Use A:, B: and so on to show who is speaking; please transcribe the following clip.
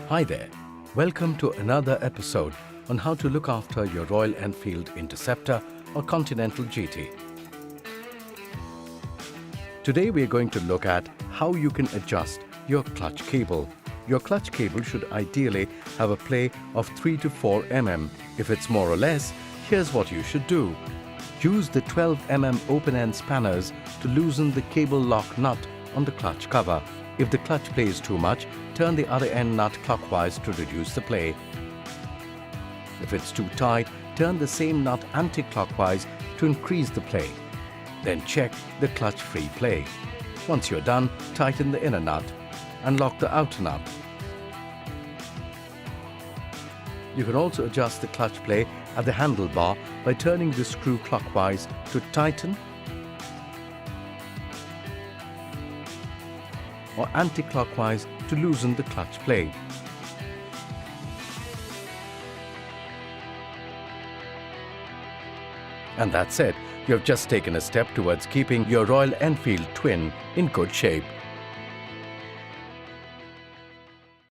A: Hi there. Welcome to another episode on how to look after your Royal Enfield Interceptor or Continental GT. Today we are going to look at how you can adjust your clutch cable. Your clutch cable should ideally have a play of 3 to 4 mm. If it's more or less, here's what you should do. Use the 12 mm open-end spanners to loosen the cable lock nut on the clutch cover. If the clutch play is too much, turn the other end nut clockwise to reduce the play. If it's too tight, turn the same nut anti-clockwise to increase the play. Then check the clutch-free play. Once you're done, tighten the inner nut and lock the outer nut. You can also adjust the clutch play at the handlebar by turning the screw clockwise to tighten or anti-clockwise to loosen the clutch play. And that's it. You have just taken a step towards keeping your Royal Enfield twin in good shape.